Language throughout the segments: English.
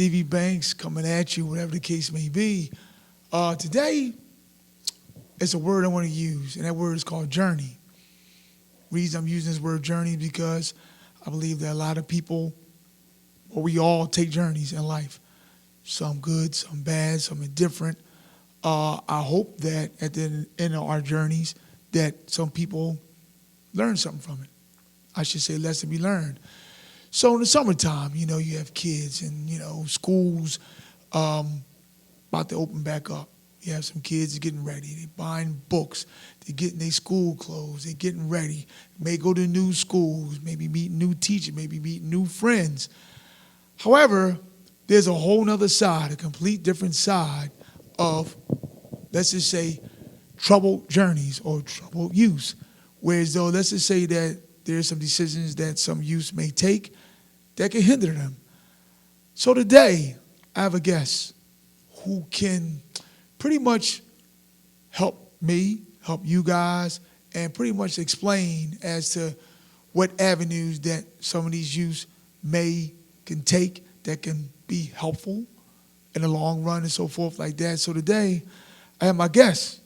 Stevie Banks coming at you, whatever the case may be. Today, it's a word I want to use, and that word is called journey. Reason I'm using this word journey because I believe that a lot of people, or we all take journeys in life. Some good, some bad, some indifferent. I hope that at the end of our journeys that some people learn something from it. I should say lesson be learned. So in the summertime, you have kids and, schools about to open back up. You have some kids getting ready. They're buying books. They're getting their school clothes. They're getting ready. May go to new schools, maybe meet new teachers, maybe meet new friends. However, there's a whole nother side, a complete different side of, let's just say, troubled journeys or troubled youth. Whereas though, let's just say that there's some decisions that some youth may take that can hinder them. So today, I have a guest who can pretty much help me, help you guys, and pretty much explain as to what avenues that some of these youths can take that can be helpful in the long run and so forth like that. So today, I have my guest.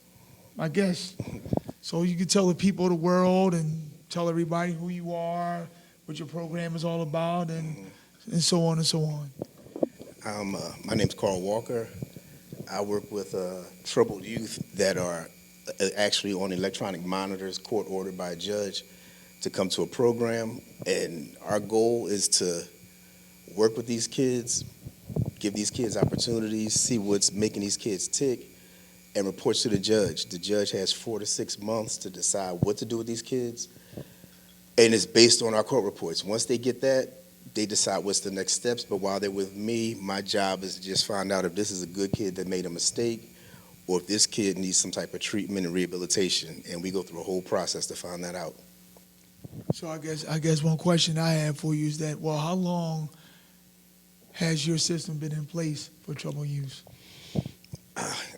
So you can tell the people of the world and tell everybody who you are, what your program is all about, and so on and so on. My name's Karl Walker. I work with troubled youth that are actually on electronic monitors, court ordered by a judge to come to a program. And our goal is to work with these kids, give these kids opportunities, see what's making these kids tick, and report to the judge. The judge has 4 to 6 months to decide what to do with these kids, and it's based on our court reports. Once they get that, they decide what's the next steps, but while they're with me, my job is to just find out if this is a good kid that made a mistake or if this kid needs some type of treatment and rehabilitation, and we go through a whole process to find that out. So I guess one question I have for you is that, well, how long has your system been in place for troubled youth?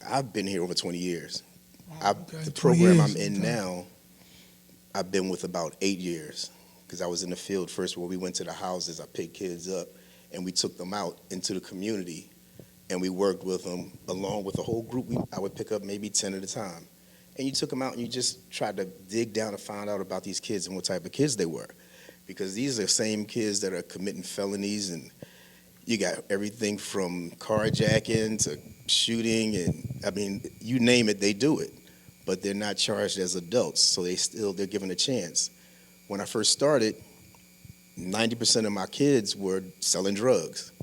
I've been here over 20 years. Wow, okay. The program years, I'm in now, I've been with about 8 years. Because I was in the field first where we went to the houses, I picked kids up, and we took them out into the community, and we worked with them along with the whole group. I would pick up maybe 10 at a time. And you took them out and you just tried to dig down and find out about these kids and what type of kids they were. Because these are the same kids that are committing felonies, and you got everything from carjacking to shooting, and I mean, you name it, they do it. But they're not charged as adults, so they're given a chance. When I first started, 90% of my kids were selling drugs.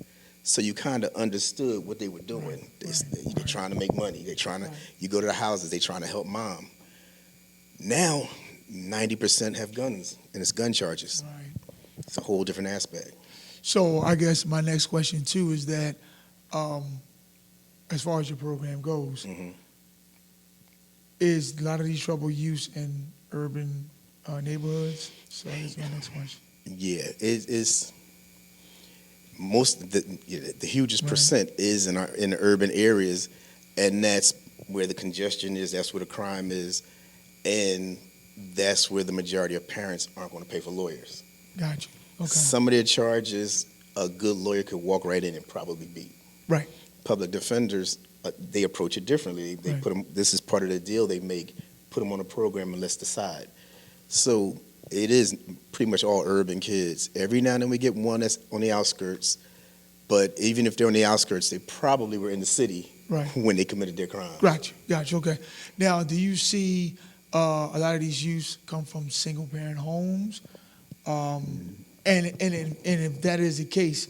So you kind of understood what they were doing. They're trying to make money. You go to the houses, they're trying to help mom. Now, 90% have guns, and it's gun charges. Right. It's a whole different aspect. So I guess my next question, too, is that as far as your program goes, is a lot of these troubled youth in urban neighborhoods? So that's my next question. Yeah, it's most of the hugest percent is in the urban areas, and that's where the congestion is. That's where the crime is, and that's where the majority of parents aren't going to pay for lawyers. Gotcha. Okay. Some of their charges, a good lawyer could walk right in and probably beat. Right. Public defenders, they approach it differently. They put them. This is part of the deal they make. Put them on a program and let's decide. So it is pretty much all urban kids. Every now and then we get one that's on the outskirts, but even if they're on the outskirts, they probably were in the city when they committed their crime. Gotcha, okay. Now, do you see a lot of these youths come from single-parent homes? And if that is the case,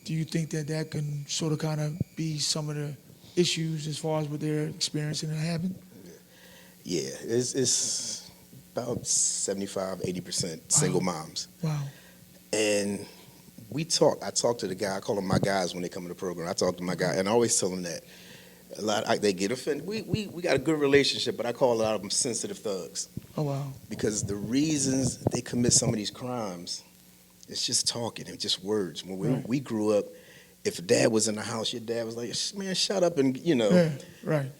do you think that can sort of kind of be some of the issues as far as what they're experiencing and having? Yeah, it's about 75, 80% single moms. Wow. And I talk to the guy, I call them my guys when they come to the program. I talk to my guy, and I always tell them that. They get offended. We got a good relationship, but I call a lot of them sensitive thugs. Oh, wow. Because the reasons they commit some of these crimes, it's just talking, it's just words. When we grew up, if dad was in the house, your dad was like, man, shut up, and Yeah, right.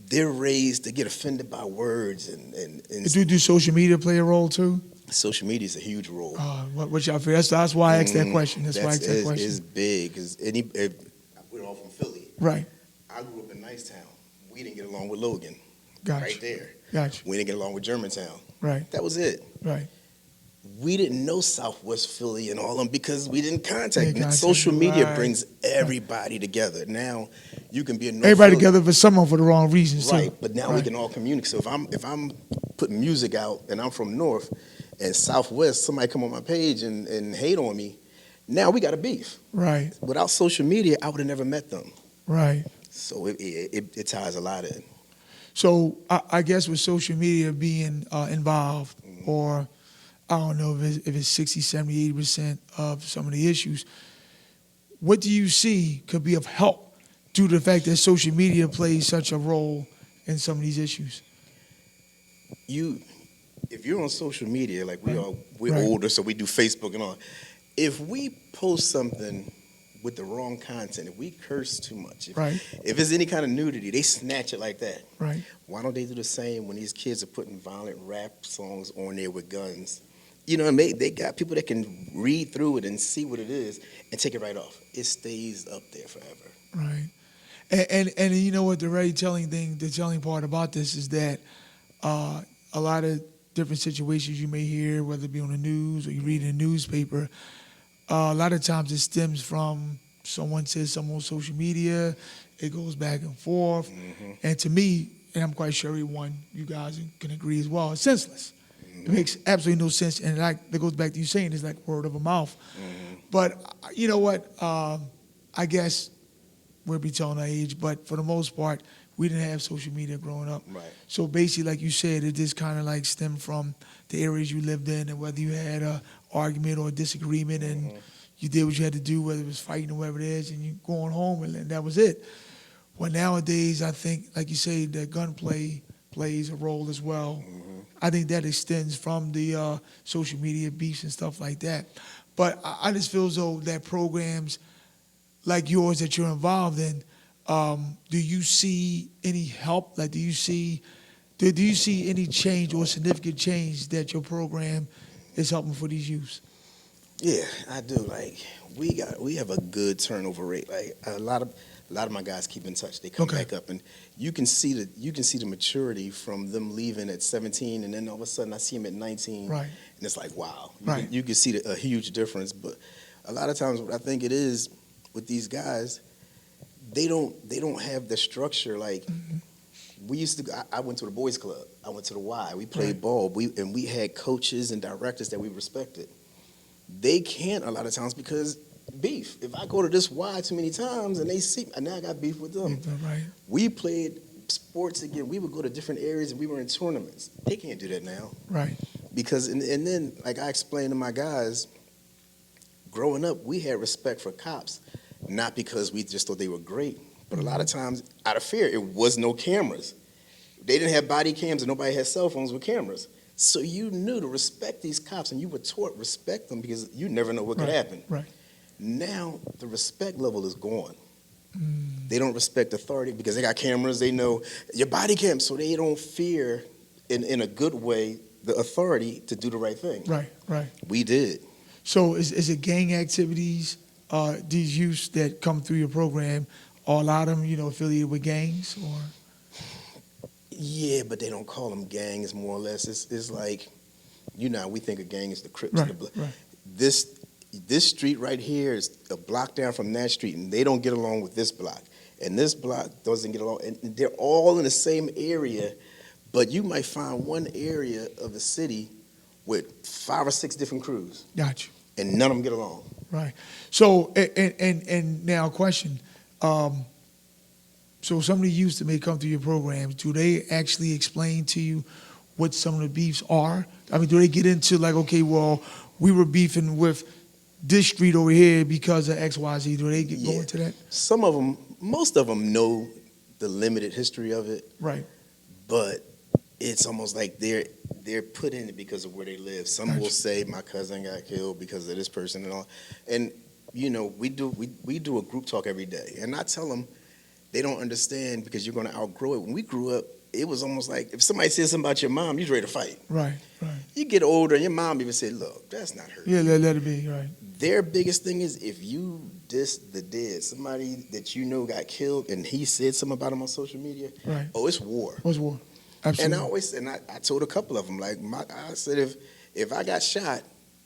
They're raised to get offended by words and Do social media play a role too? Social media is a huge role. What y'all feel? That's why I asked that question. That's why I asked that It's question. big because we're all from Philly. Right. I grew up in Nicetown. We didn't get along with Logan. Gotcha. Right there. Gotcha. We didn't get along with Germantown. Right. That was it. Right. We didn't know Southwest Philly and all of them because we didn't contact them. Contact Social them, media right. brings everybody together. Now you can be in North Everybody Philly. together for someone for the wrong reasons, too. Right, but now we Right. can all communicate. So if I'm putting music out and I'm from North and Southwest, somebody come on my page and hate on me, now we got a beef. Right. Without social media, I would have never met them. Right. So it ties a lot in. So I guess with social media being involved, or I don't know if it's 60, 70, 80% of some of the issues, what do you see could be of help due to the fact that social media plays such a role in some of these issues? If you're on social media, like we're Right. older, so we do Facebook and all. If we post something with the wrong content, if we curse too much, Right. if it's any kind of nudity, they snatch it like that. Right. Why don't they do the same when these kids are putting violent rap songs on there with guns? You know, and they got people that can read through it and see what it is and take it right off. It stays up there forever. Right. And you know what, the telling part about this is that a lot of different situations you may hear, whether it be on the news or you read in a newspaper, a lot of times it stems from someone says something on social media, it goes back and forth, and to me, and I'm quite sure everyone, you guys can agree as well, it's senseless. It makes absolutely no sense, and that goes back to you saying it's like word of a mouth. But you know what? I guess we'll be telling our age, but for the most part, we didn't have social media growing up. Right. So basically, like you said, it just kind of like stemmed from the areas you lived in, and whether you had a argument or a disagreement, and you did what you had to do, whether it was fighting or whatever it is, and you going home, and that was it. Well, nowadays, I think, like you say, that gunplay plays a role as well. I think that extends from the social media beefs and stuff like that. But I just feel as though that programs like yours that you're involved in, do you see any help? Like, do you see any change or significant change that your program is helping for these youths? Yeah, I do. Like we have a good turnover rate. Like a lot of my guys keep in touch. They come back up, and you can see the maturity from them leaving at 17, and then all of a sudden I see them at 19, Right. and it's like wow. Right. You can see a huge difference. But a lot of times, what I think it is with these guys, they don't have the structure like. We used to. I went to the boys club. I went to the Y. We played ball. We had coaches and directors that we respected. They can't a lot of times because beef. If I go to this Y too many times and they see, and now I got beef with them. Right. We played sports again. We would go to different areas and we were in tournaments. They can't do that now. Right. Because and then like I explained to my guys, growing up we had respect for cops, not because we just thought they were great, but a lot of times out of fear. It was no cameras. They didn't have body cams and nobody had cell phones with cameras. So you knew to respect these cops, and you were taught respect them because you never know what could happen. Right. Now the respect level is gone. They don't respect authority because they got cameras. They know your body cam, so they don't fear, in a good way, the authority to do the right thing. Right. Right. We did. So is it gang activities? These youths that come through your program, are a lot of them, affiliated with gangs, or? Yeah, but they don't call them gangs, more or less. It's like, we think a gang is the Crips and the Bloods. Right. This street right here is a block down from that street, and they don't get along with this block. And this block doesn't get along. And they're all in the same area, but you might find one area of the city with 5 or 6 different crews. Gotcha. And none of them get along. Right. So, and now a question. So some of the youths that may come through your programs, do they actually explain to you what some of the beefs are? I mean, do they get into like, okay, well, we were beefing with this street over here because of X, Y, Z? Do they go into that? Some of them, most of them know the limited history of it. Right. But it's almost like they're put in it because of where they live. Some will say my cousin got killed because of this person and all. And we do a group talk every day, and I tell them they don't understand because you're going to outgrow it. When we grew up, it was almost like if somebody said something about your mom, you're ready to fight. Right, right. You get older, and your mom even said, "Look, that's not her." Yeah, let it be, right. Their biggest thing is if you diss the dead, somebody that you know got killed, and he said something about him on social media. Right. Oh, it's war. What's war? And Absolutely. I always, I told a couple of them, like, I said, if I got shot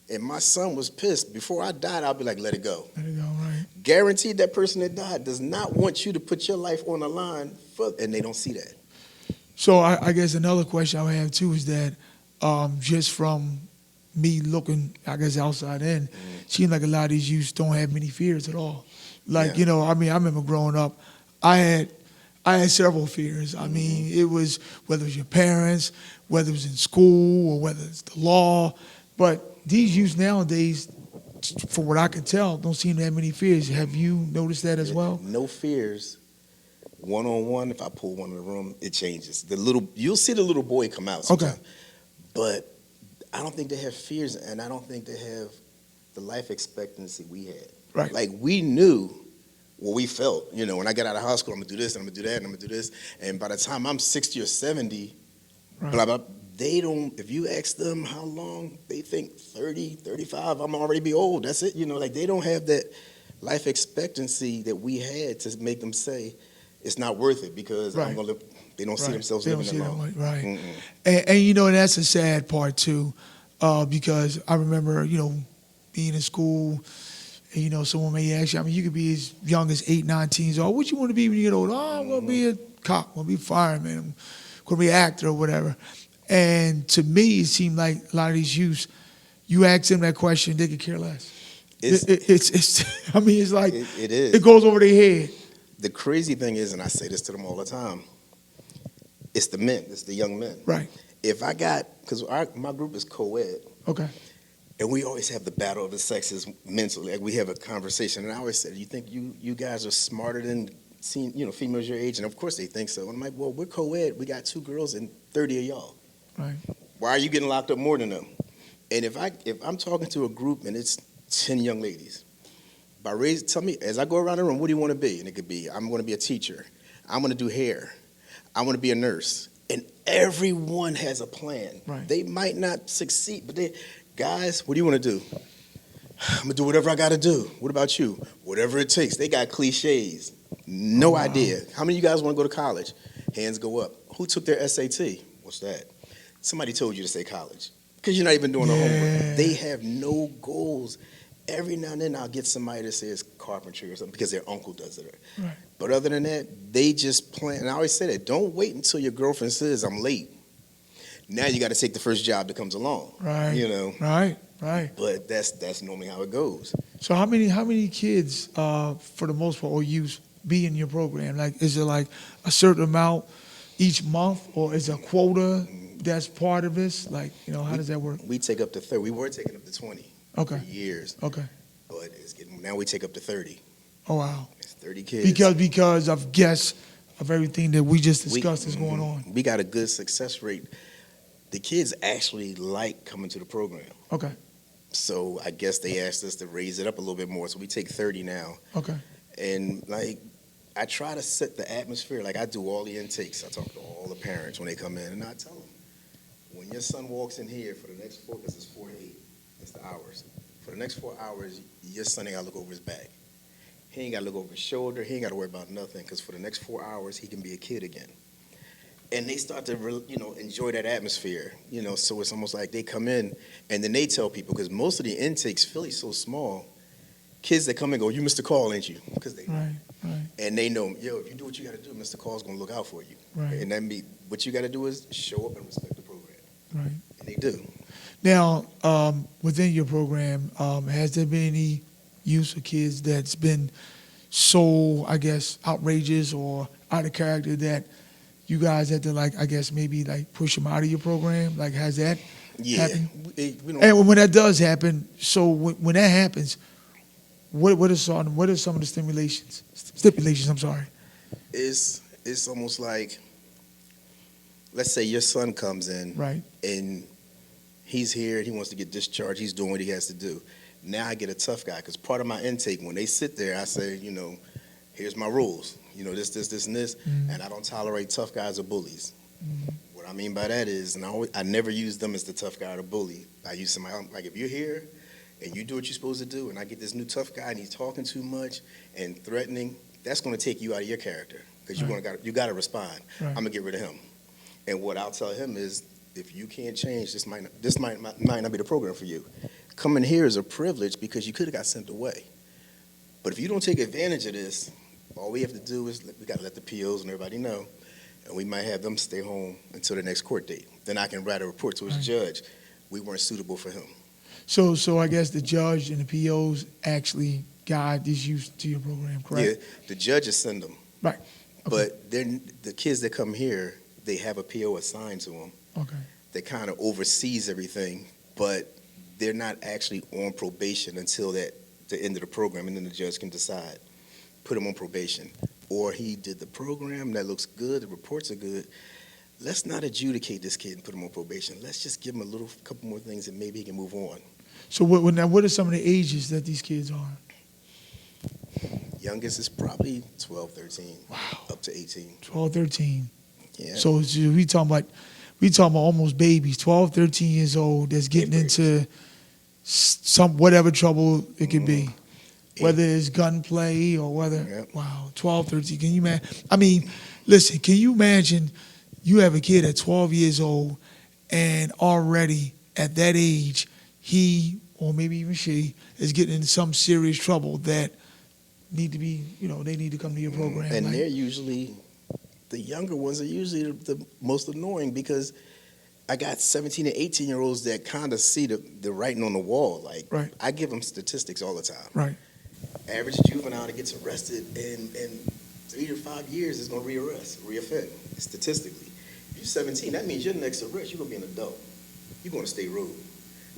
and my son was pissed, before I died, I'll be like, let it go. Let it go, right. Guaranteed that person that died does not want you to put your life on the line, and they don't see that. So I guess another question I would have too is that just from me looking, I guess, outside in, seems like a lot of these youths don't have many fears at all. Like, Yeah. I mean, I remember growing up, I had several fears. I mean, it was whether it was your parents, whether it was in school, or whether it's the law. But these youths nowadays, from what I can tell, don't seem to have many fears. Have you noticed that as well? No fears. One-on-one, if I pull one in the room, it changes. You'll see the little boy come out Okay. sometimes. But I don't think they have fears, and I don't think they have the life expectancy we had. Right. Like, we knew what we felt. When I got out of high school, I'm going to do this, and I'm going to do that, and I'm going to do this. And by the time I'm 60 or 70, Right. blah, blah, they don't, if you ask them how long, they think 30, 35, I'm already be old. That's it. Like, they don't have that life expectancy that we had to make them say, it's not worth it because Right. I'm going to live. They don't see Right. themselves They don't living see that long. that way, right. Mm-mm. And that's a sad part too, because I remember, being in school, and, someone may ask you, I mean, you could be as young as 8, 9 teens old. What you want to be when you get older? Oh, I'm going to be a cop, I'm going to be a fireman, I'm going to be an actor or whatever. And to me, it seemed like a lot of these youths, you ask them that question, they could care less. It's I mean, it's like, It is. it goes over their head. The crazy thing is, and I say this to them all the time, it's the men, it's the young men. Right. If I got, because my group is co-ed, Okay. and we always have the battle of the sexes mentally. Like, we have a conversation, and I always said, you think you guys are smarter than females your age? And of course they think so. And I'm like, well, we're co-ed. We got 2 girls and 30 of y'all. Right. Why are you getting locked up more than them? And if I'm talking to a group and it's 10 young ladies, tell me, as I go around the room, what do you want to be? And it could be, I'm going to be a teacher. I'm going to do hair. I want to be a nurse. And everyone has a plan. Right. They might not succeed, but guys, what do you want to do? I'm going to do whatever I got to do. What about you? Whatever it takes. They got cliches. No idea. How many of you guys want to go to college? Hands go up. Who took their SAT? What's that? Somebody told you to say college because you're not even doing the homework. They have no goals. Every now and then I'll get somebody that says carpentry or something because their uncle does it. Right. But other than that, they just plan. And I always say that, don't wait until your girlfriend says, I'm late. Now you got to take the first job that comes along. Right. Right. Right. But that's normally how it goes. So how many kids, for the most part, or youth be in your program? Like, is it like a certain amount each month, or is it a quota that's part of this? Like, how does that work? We take up to 30. We were taking up to 20 Okay. for years. Okay. But now we take up to 30. Oh wow. It's 30 kids. Because of everything that we just discussed is going on. We got a good success rate. The kids actually like coming to the program. Okay. So I guess they asked us to raise it up a little bit more. So we take 30 now. Okay. And I try to set the atmosphere. Like, I do all the intakes. I talk to all the parents when they come in, and I tell them, when your son walks in here for the next 4, because it's 4 to 8, it's the hours. For the next 4 hours, your son ain't got to look over his back. He ain't got to look over his shoulder. He ain't got to worry about nothing, because for the next 4 hours, he can be a kid again. And they start to, enjoy that atmosphere. So it's almost like they come in, and then they tell people, because most of the intakes, Philly's so small, kids that come in go, you Mr. Call, ain't you? Because they Right. Right. and they know, if you do what you got to do, Mr. Call's going to look out for you. Right. And that means what you got to do is show up and respect the program. Right. And they do. Now, within your program, has there been any youth or kids that's been so, I guess, outrageous or out of character that you guys had to, maybe push them out of your program? Like, has that happened? We don't, And when that does happen, so when that happens, what are some of the stipulations? I'm sorry. it's almost like, let's say your son comes in, Right. and he's here and he wants to get discharged. He's doing what he has to do. Now I get a tough guy, because part of my intake, when they sit there, I say, here's my rules. this, and this, and I don't tolerate tough guys or bullies. Mm-hmm. What I mean by that is, and I never use them as the tough guy or the bully. I use somebody, like if you're here and you do what you're supposed to do, and I get this new tough guy and he's talking too much and threatening, that's going to take you out of your character because you got to respond. Right. I'm going to get rid of him. And what I'll tell him is, if you can't change, this might not be the program for you. Coming here is a privilege because you could have got sent away. But if you don't take advantage of this, all we have to do is we got to let the POs and everybody know, and we might have them stay home until the next court date. Then I can write a report to his judge. We weren't suitable for him. So I guess the judge and the POs actually guide these youth to your program, correct? Yeah, the judges send them. Right. Okay. But then the kids that come here, they have a PO assigned to them. Okay. That kind of oversees everything, but they're not actually on probation until the end of the program, and then the judge can decide, put him on probation. Or he did the program, that looks good, the reports are good. Let's not adjudicate this kid and put him on probation. Let's just give him a couple more things and maybe he can move on. So what are some of the ages that these kids are? Youngest is probably 12, 13, Wow. up to 18. 12, 13. Yeah. So we talking about almost babies, 12, 13 years old that's getting into some whatever trouble it could be, whether it's gunplay or whether, wow, 12, 13. Can you imagine? I mean, listen, can you imagine you have a kid at 12 years old and already at that age, he or maybe even she is getting in some serious trouble that need to be, they need to come to your program. And they're usually, the younger ones are usually the most annoying because I got 17 and 18-year-olds that kind of see the writing on the wall. Like, right. I give them statistics all the time. Right. Average juvenile that gets arrested in 3 to 5 years is going to reoffend, statistically. If you're 17, that means your next arrest, you're going to be an adult. You're going to stay rude.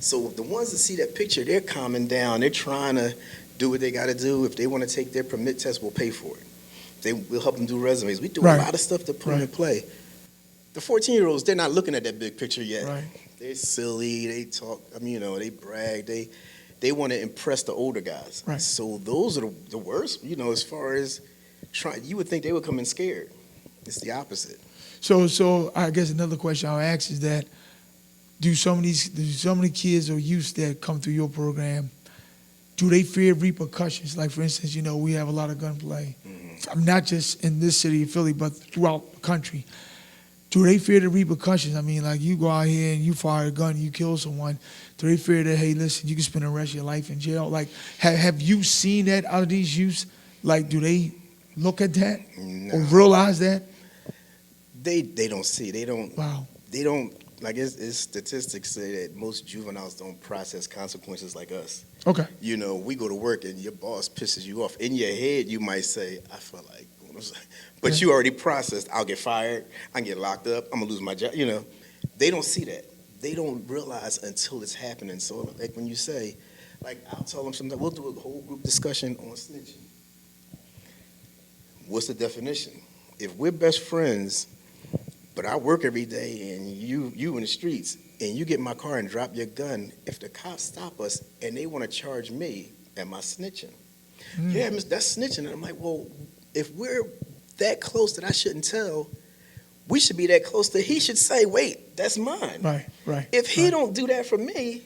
So the ones that see that picture, they're calming down. They're trying to do what they got to do. If they want to take their permit test, we'll pay for it. We'll help them do resumes. We do a lot of stuff to put them in play. The 14-year-olds, they're not looking at that big picture yet. Right. They're silly. They talk. They brag. They want to impress the older guys. Right. So those are the worst. As far as trying, you would think they would come in scared. It's the opposite. So I guess another question I'll ask is that do some of the kids or youth that come through your program, do they fear repercussions? Like, for instance, we have a lot of gunplay. Mm-hmm. Not just in this city of Philly, but throughout the country. Do they fear the repercussions? I mean, like, you go out here and you fire a gun and you kill someone. Do they fear that, hey, listen, you can spend the rest of your life in jail? Like, have you seen that out of these youths? Like, do they look at that or realize that? They don't see. They don't. Wow. They don't. Like, it's statistics say that most juveniles don't process consequences like us. Okay. We go to work and your boss pisses you off. In your head, you might say, I feel like, but you already processed, I'll get fired, I can get locked up, I'm going to lose my job. They don't see that. They don't realize until it's happening. So, like, when you say, like, I'll tell them something, we'll do a whole group discussion on snitching. What's the definition? If we're best friends, but I work every day and you in the streets, and you get in my car and drop your gun, if the cops stop us and they want to charge me, am I snitching? Yeah, that's snitching. And I'm like, well, if we're that close that I shouldn't tell, we should be that close that he should say, wait, that's mine. Right. If he don't do that for me,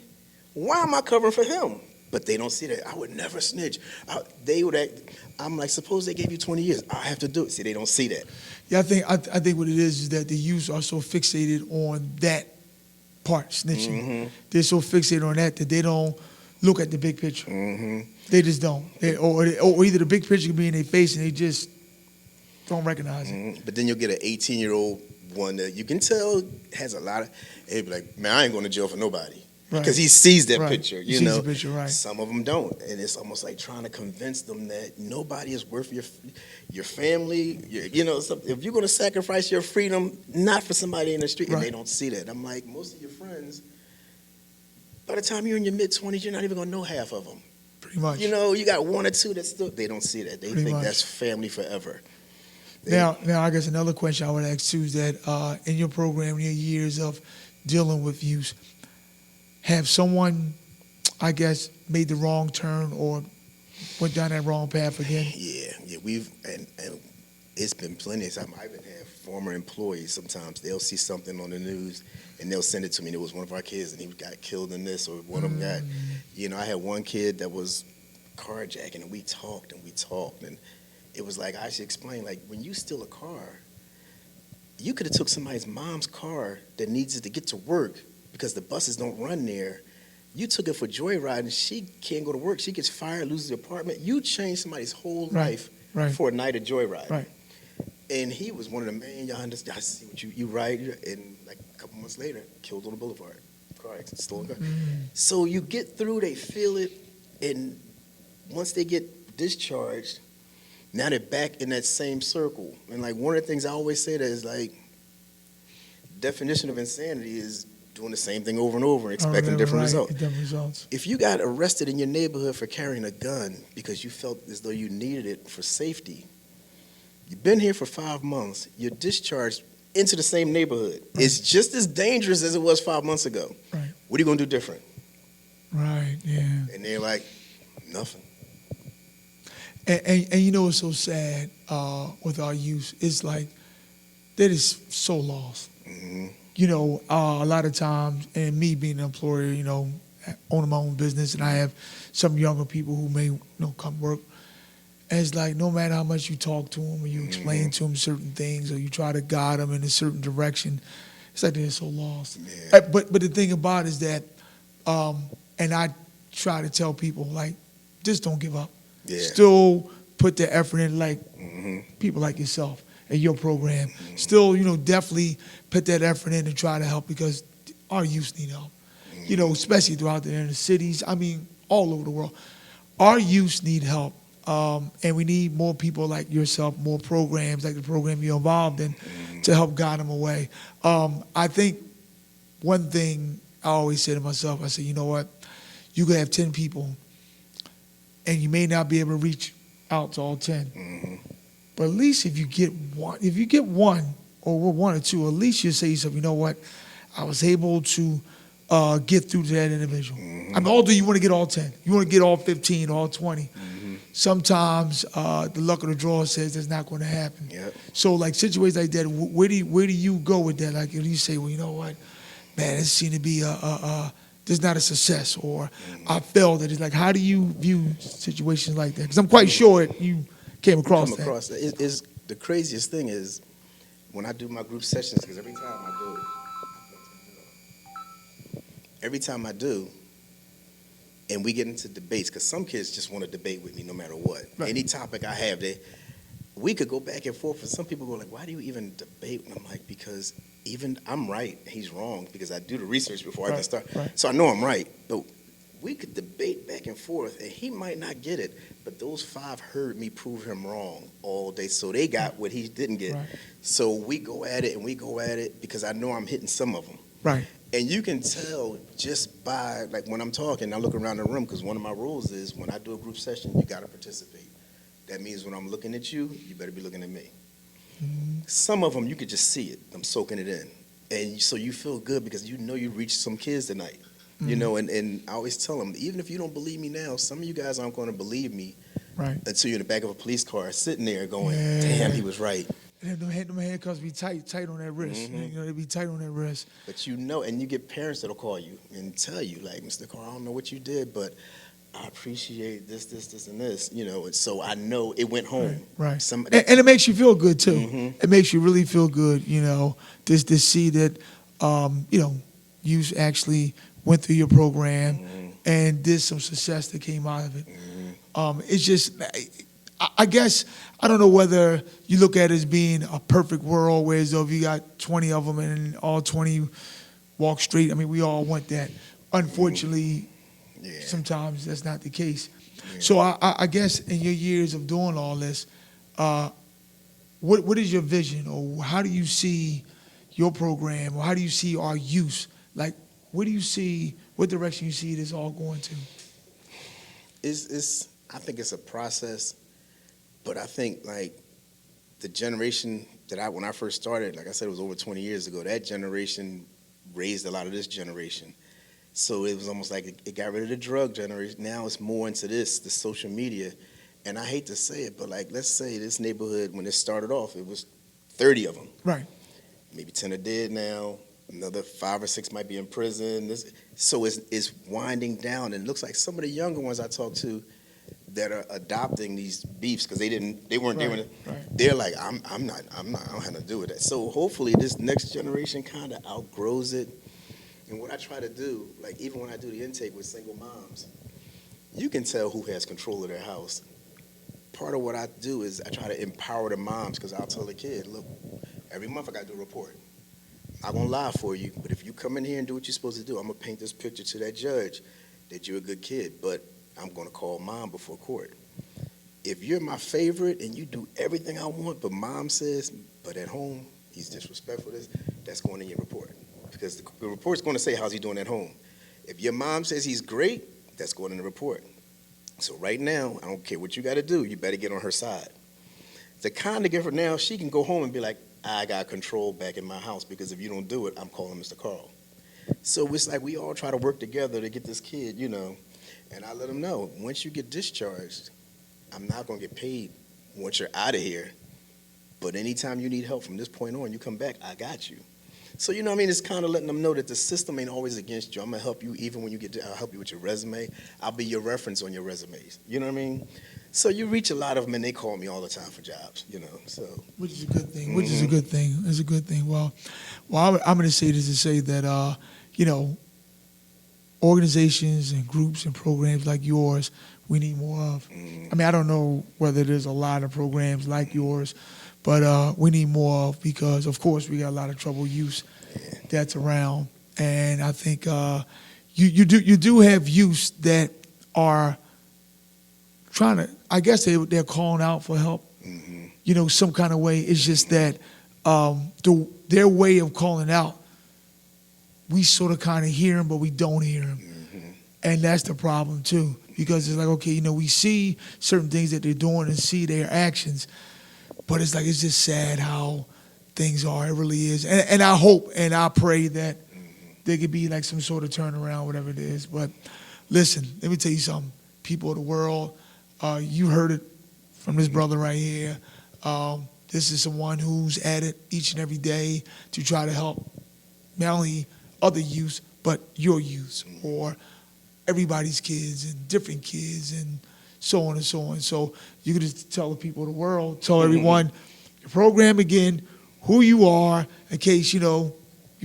why am I covering for him? But they don't see that. I would never snitch. I'm like, suppose they gave you 20 years. I have to do it. See, they don't see that. Yeah, I think what it is that the youth are so fixated on that part, snitching. Mm-hmm. They're so fixated on that they don't look at the big picture. Mm-hmm. They just don't. Or either the big picture can be in their face and they just don't recognize it. But then you'll get an 18-year-old one that you can tell has a lot of, he'll be like, man, I ain't going to jail for nobody. Because he sees that picture, He sees the picture, right. Some of them don't. And it's almost like trying to convince them that nobody is worth your family. If you're going to sacrifice your freedom, not for somebody in the street, and they don't see that. I'm like, most of your friends, by the time you're in your mid-20s, you're not even going to know half of them. Pretty much. You got one or two that still, they don't see that. They think that's family forever. Now, I guess another question I would ask too is that in your program, in your years of dealing with youth, have someone, I guess, made the wrong turn or went down that wrong path again? Yeah, we've and It's been plenty of time. I even have former employees. Sometimes they'll see something on the news and they'll send it to me. It was one of our kids and he got killed in this, or one of them got, I had one kid that was carjacking, and we talked and it was like, I should explain, like, when you steal a car, you could have took somebody's mom's car that needs it to get to work because the buses don't run there. You took it for joyriding. She can't go to work. She gets fired, loses the apartment. You changed somebody's whole life for a night of joyride. Right. And he was one of the man, y'all understand, I see what you ride, and like a couple months later, killed on the boulevard. Car accident, stolen car. So you get through, they feel it, and once they get discharged, now they're back in that same circle. And like one of the things I always say that is like, definition of insanity is doing the same thing over and over and expecting different results. If you got arrested in your neighborhood for carrying a gun because you felt as though you needed it for safety, you've been here for 5 months, you're discharged into the same neighborhood. Right. It's just as dangerous as it was 5 months ago. Right. What are you going to do different? Right, yeah. And they're like, nothing. And you know what's so sad with our youth? It's like they're just so lost. Mm-hmm. A lot of times, and me being an employer, owning my own business, and I have some younger people who may come work. And it's like no matter how much you talk to them or you explain to them certain things or you try to guide them in a certain direction, it's like they're so lost. Yeah. But the thing about it is that, and I try to tell people, like, just don't give up. Yeah. Still put the effort in, like people like yourself and your program. Still, definitely put that effort in to try to help because our youth need help. Especially throughout the inner cities. I mean, all over the world. Our youth need help. And we need more people like yourself, more programs like the program you're involved in to help guide them away. I think one thing I always say to myself, I say, you know what? You could have 10 people and you may not be able to reach out to all 10. But at least if you get one or one or two, at least you say to yourself, you know what? I was able to get through to that individual. I mean, although you want to get all 10. You want to get all 15, all 20. Sometimes the luck of the draw says that's not going to happen. Yep. So like situations like that, where do you go with that? Like if you say, well, you know what, man, this seemed to be this is not a success, or I failed at it. Like how do you view situations like that? Because I'm quite sure you came across that. It's the craziest thing is when I do my group sessions, because every time I do, and we get into debates, because some kids just want to debate with me no matter what. Right. Any topic I have, we could go back and forth, and some people go like, why do you even debate? And I'm like, because even I'm right, he's wrong, because I do the research before I even start. Right. So I know I'm right, but we could debate back and forth, and he might not get it, but those 5 heard me prove him wrong all day, so they got what he didn't get. Right. So we go at it, because I know I'm hitting some of them. Right. And you can tell just by, like, when I'm talking, I look around the room, because one of my rules is when I do a group session, you got to participate. That means when I'm looking at you, you better be looking at me. Some of them, you could just see it. I'm soaking it in. And so you feel good because you know you reached some kids tonight. And I always tell them, even if you don't believe me now, some of you guys aren't going to believe me until you're in the back of a police car sitting there going, damn, he was right. And them handcuffs be tight on that wrist. They be tight on that wrist. But and you get parents that'll call you and tell you, like, Mr. Karl, I don't know what you did, but I appreciate this, and this, and so I know it went home. Right. And it makes you feel good, too. It makes you really feel good, just to see that, you actually went through your program and did some success that came out of it. It's just, I guess, I don't know whether you look at it as being a perfect world, where as though if you got 20 of them and all 20 walk straight. I mean, we all want that. Unfortunately, sometimes that's not the case. So I guess in your years of doing all this, what is your vision, or how do you see your program, or how do you see our youth? Like, what direction you see this all going to? I think it's a process, but I think like the generation that when I first started, like I said, it was over 20 years ago. That generation raised a lot of this generation. So it was almost like it got rid of the drug generation. Now it's more into the social media. And I hate to say it, but like, let's say this neighborhood, when it started off, it was 30 of them. Right. Maybe 10 are dead now. Another 5 or 6 might be in prison. So it's winding down. And it looks like some of the younger ones I talk to that are adopting these beefs because they weren't doing it. Right. They're like, I don't have to do with that. So hopefully this next generation kind of outgrows it. And what I try to do, like even when I do the intake with single moms, you can tell who has control of their house. Part of what I do is I try to empower the moms because I'll tell the kid, look, every month I got to do a report. I'm going to lie for you, but if you come in here and do what you're supposed to do, I'm going to paint this picture to that judge that you're a good kid, but I'm going to call mom before court. If you're my favorite and you do everything I want, but mom says, but at home, he's disrespectful, that's going in your report. Because the report's going to say how's he doing at home. If your mom says he's great, that's going in the report. So right now, I don't care what you got to do, you better get on her side. To kind of give her now, she can go home and be like, I got control back in my house because if you don't do it, I'm calling Mr. Karl. So it's like we all try to work together to get this kid, and I let him know, once you get discharged, I'm not going to get paid once you're out of here, but anytime you need help from this point on, you come back, I got you. So, it's kind of letting them know that the system ain't always against you. I'm going to help you even when I'll help you with your resume. I'll be your reference on your resumes. You know what I mean? So you reach a lot of them, and they call me all the time for jobs, so. Which is a good thing, which is a good thing. It's a good thing. Well, I'm going to say this to say that, organizations and groups and programs like yours, we need more of. I mean, I don't know whether there's a lot of programs like yours, but we need more of because, of course, we got a lot of troubled youth that's around. And I think you do have youth that are trying to, I guess they're calling out for help, some kind of way. It's just that their way of calling out, we sort of kind of hear them, but we don't hear them. And that's the problem, too, because it's like, okay, we see certain things that they're doing and see their actions, but it's like, it's just sad how things are. It really is. And I hope and I pray that there could be like some sort of turnaround, whatever it is. But listen, let me tell you something. People of the world, you heard it from this brother right here. This is someone who's at it each and every day to try to help not only other youth, but your youth or everybody's kids and different kids and so on and so on. So you could just tell the people of the world, tell everyone your program again, who you are, in case, you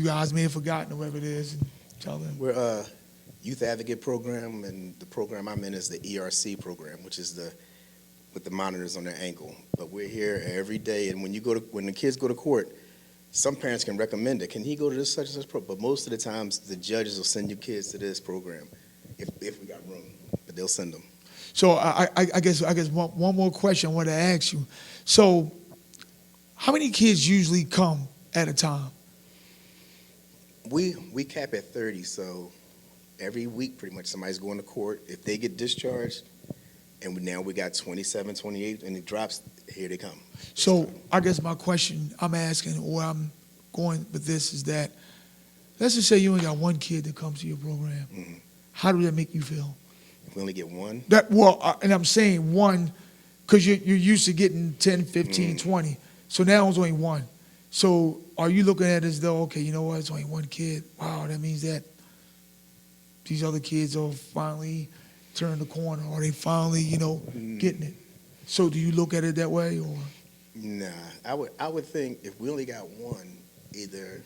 guys may have forgotten or whatever it is, and tell them. We're a youth advocate program, and the program I'm in is the ERC program, which is with the monitors on their ankle. But we're here every day, and when the kids go to court, some parents can recommend it. Can he go to this such and such program? But most of the times, the judges will send your kids to this program if we got room, but they'll send them. So I guess one more question I want to ask you. So how many kids usually come at a time? We cap at 30, so every week pretty much somebody's going to court. If they get discharged, and now we got 27, 28, and it drops, here they come. So I guess my question I'm asking, or I'm going with this, is that let's just say you only got one kid that comes to your program. How does that make you feel? If we only get one? And I'm saying one because you're used to getting 10, 15, 20. So now it's only one. So are you looking at it as though, okay, you know what, it's only one kid. Wow, that means that these other kids will finally turn the corner, or they finally, getting it. So do you look at it that way, or? Nah, I would think if we only got one, either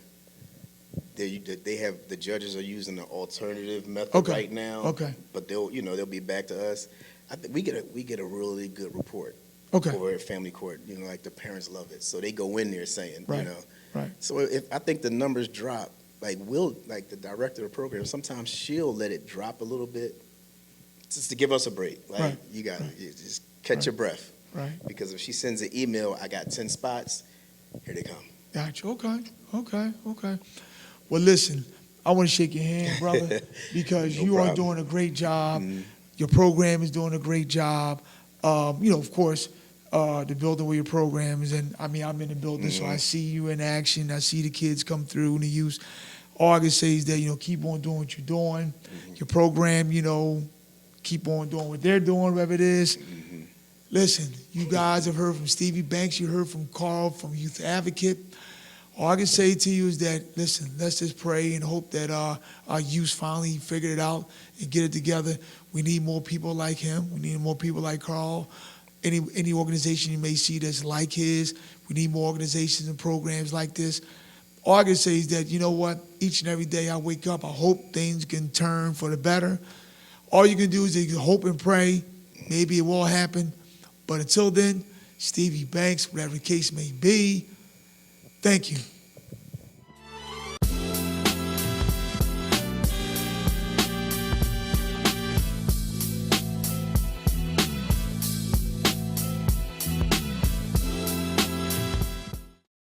the judges are using the alternative method right now. Okay. But they'll be back to us. I think we get a really good report. Okay. For a family court, like the parents love it, so they go in there saying, Right. Right. So if I think the numbers drop, like the director of the program, sometimes she'll let it drop a little bit, just to give us a break. Like Right. you got to just catch your breath. Right. Because if she sends an email, I got 10 spots, here they come. Gotcha. Okay. Well, listen, I want to shake your hand, brother, because No you problem. are doing a great job. Your program is doing a great job. Of course, the building where your program is in. I mean, I'm in the building, so I see you in action. I see the kids come through and the youth. All I can say is that, keep on doing what you're doing. Your program, keep on doing what they're doing, whatever it is. Listen, you guys have heard from Stevie Banks, you heard from Karl from Youth Advocate. All I can say to you is that, listen, let's just pray and hope that our youth finally figure it out and get it together. We need more people like him. We need more people like Karl. Any organization you may see that's like his, we need more organizations and programs like this. All I can say is that, you know what, each and every day I wake up, I hope things can turn for the better. All you can do is you can hope and pray. Maybe it will happen. But until then, Stevie Banks, whatever the case may be, thank you.